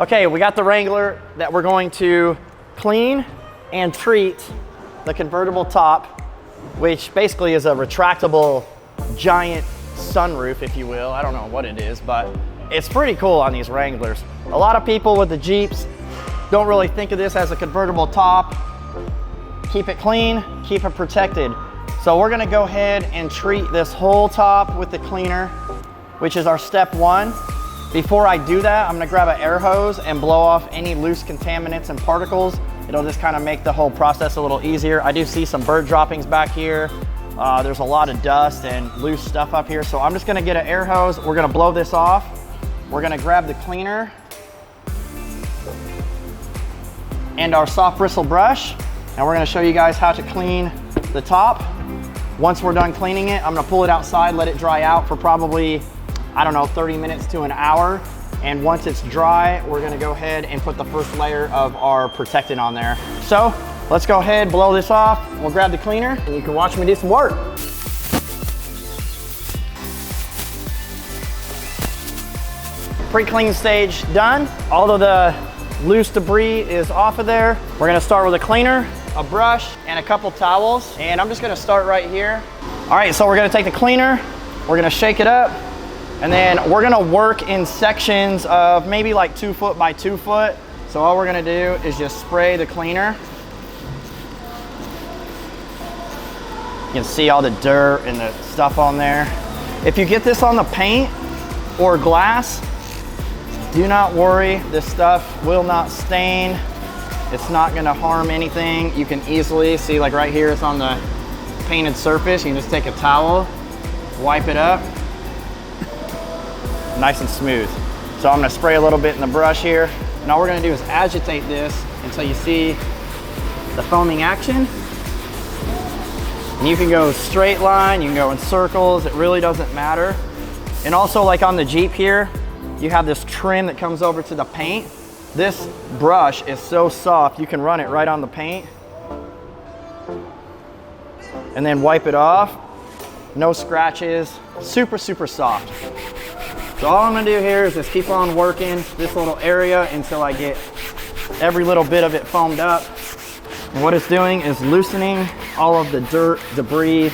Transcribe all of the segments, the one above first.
Okay, we got the Wrangler that we're going to clean and treat the convertible top, which basically is a retractable giant sunroof, if you will. I don't know what it is, but it's pretty cool on these Wranglers. A lot of people with the Jeeps don't really think of this as a convertible top. Keep it clean, keep it protected. So we're gonna go ahead and treat this whole top with the cleaner, which is our step one. Before I do that, I'm gonna grab an air hose and blow off any loose contaminants and particles. It'll just kind of make the whole process a little easier. I do see some bird droppings back here. There's a lot of dust and loose stuff up here. So I'm just gonna get an air hose. We're gonna blow this off. We're gonna grab the cleaner and our soft bristle brush. And we're gonna show you guys how to clean the top. Once we're done cleaning it, I'm gonna pull it outside, let it dry out for probably, I don't know, 30 minutes to an hour. And once it's dry, we're gonna go ahead and put the first layer of our protectant on there. So let's go ahead, blow this off. We'll grab the cleaner and you can watch me do some work. Pre-clean stage done. All of the loose debris is off of there. We're gonna start with a cleaner, a brush, and a couple towels. And I'm just gonna start right here. All right, so we're gonna take the cleaner, we're gonna shake it up, and then we're gonna work in sections of maybe like 2 foot by 2 foot. So all we're gonna do is just spray the cleaner. You can see all the dirt and the stuff on there. If you get this on the paint or glass, do not worry, this stuff will not stain. It's not gonna harm anything. You can easily see, like right here, it's on the painted surface. You can just take a towel, wipe it up, nice and smooth. So I'm gonna spray a little bit in the brush here. And all we're gonna do is agitate this until you see the foaming action. And you can go straight line, you can go in circles, it really doesn't matter. And also, like on the Jeep here, you have this trim that comes over to the paint. This brush is so soft, you can run it right on the paint and then wipe it off. No scratches, super, super soft. So all I'm gonna do here is just keep on working this little area until I get every little bit of it foamed up. And what it's doing is loosening all of the dirt, debris,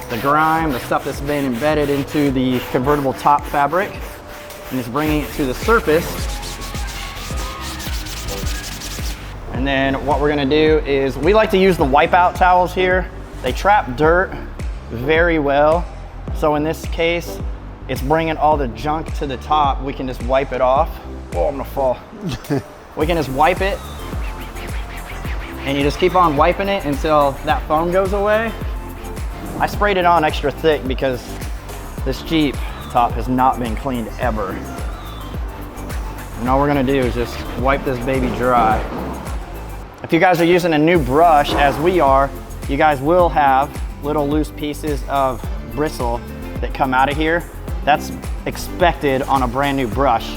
the grime, the stuff that's been embedded into the convertible top fabric, and it's bringing it to the surface. And then what we're gonna do is, we like to use the wipeout towels here. They trap dirt very well. So in this case, it's bringing all the junk to the top. We can just wipe it off. Oh, I'm gonna fall. We can just wipe it, and you just keep on wiping it until that foam goes away. I sprayed it on extra thick because this Jeep top has not been cleaned ever. And all we're gonna do is just wipe this baby dry. If you guys are using a new brush, as we are, you guys will have little loose pieces of bristle that come out of here. That's expected on a brand new brush.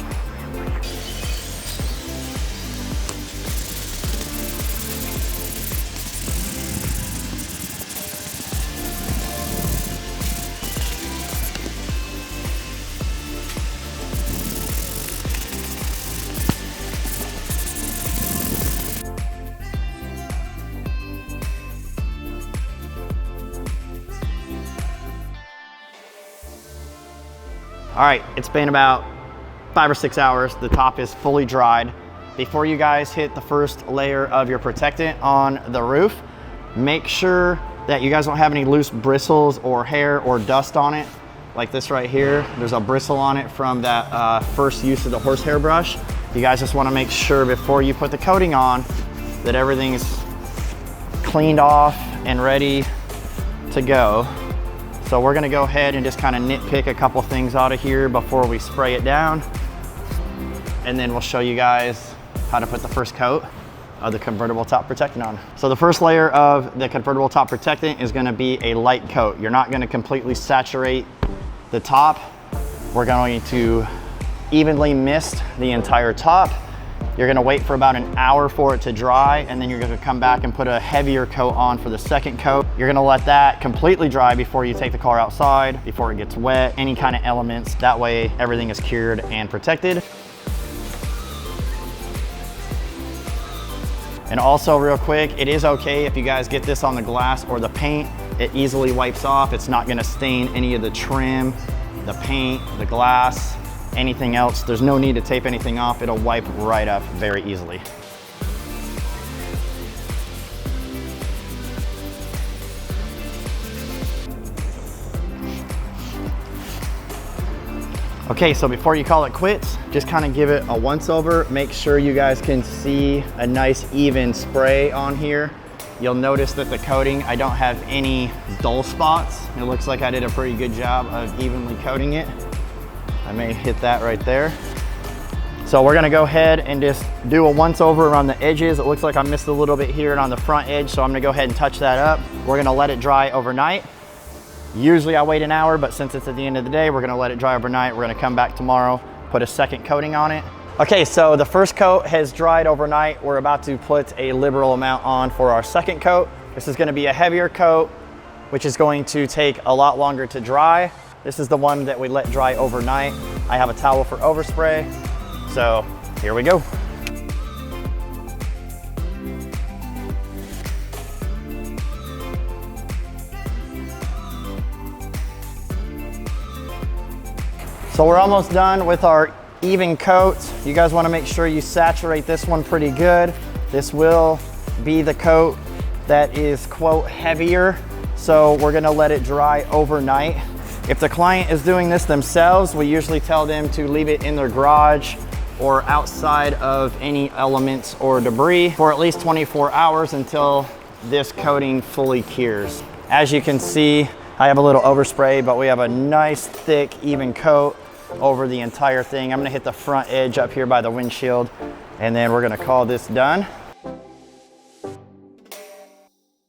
All right, it's been about 5 or 6 hours. The top is fully dried. Before you guys hit the first layer of your protectant on the roof, make sure that you guys don't have any loose bristles or hair or dust on it. Like this right here, there's a bristle on it from that first use of the horsehair brush. You guys just wanna make sure before you put the coating on that everything is cleaned off and ready to go. So we're gonna go ahead and just kind of nitpick a couple things out of here before we spray it down. And then we'll show you guys how to put the first coat of the convertible top protectant on. So the first layer of the convertible top protectant is gonna be a light coat. You're not gonna completely saturate the top. We're going to evenly mist the entire top. You're gonna wait for about an hour for it to dry, and then you're gonna come back and put a heavier coat on for the second coat. You're gonna let that completely dry before you take the car outside, before it gets wet, any kind of elements. That way everything is cured and protected. And also real quick, it is okay if you guys get this on the glass or the paint, it easily wipes off. It's not gonna stain any of the trim, the paint, the glass, anything else. There's no need to tape anything off. It'll wipe right up very easily. Okay, so before you call it quits, just kind of give it a once over. Make sure you guys can see a nice even spray on here. You'll notice that the coating, I don't have any dull spots. It looks like I did a pretty good job of evenly coating it. I may hit that right there. So we're gonna go ahead and just do a once over around the edges. It looks like I missed a little bit here and on the front edge, so I'm gonna go ahead and touch that up. We're gonna let it dry overnight. Usually I wait an hour, but since it's at the end of the day, we're gonna let it dry overnight. We're gonna come back tomorrow, put a second coating on it. Okay, so the first coat has dried overnight. We're about to put a liberal amount on for our second coat. This is gonna be a heavier coat, which is going to take a lot longer to dry. This is the one that we let dry overnight. I have a towel for overspray. So here we go. So we're almost done with our even coat. You guys wanna make sure you saturate this one pretty good. This will be the coat that is, quote, heavier. So we're gonna let it dry overnight. If the client is doing this themselves, we usually tell them to leave it in their garage or outside of any elements or debris for at least 24 hours until this coating fully cures. As you can see, I have a little overspray, but we have a nice thick even coat over the entire thing. I'm gonna hit the front edge up here by the windshield, and then we're gonna call this done.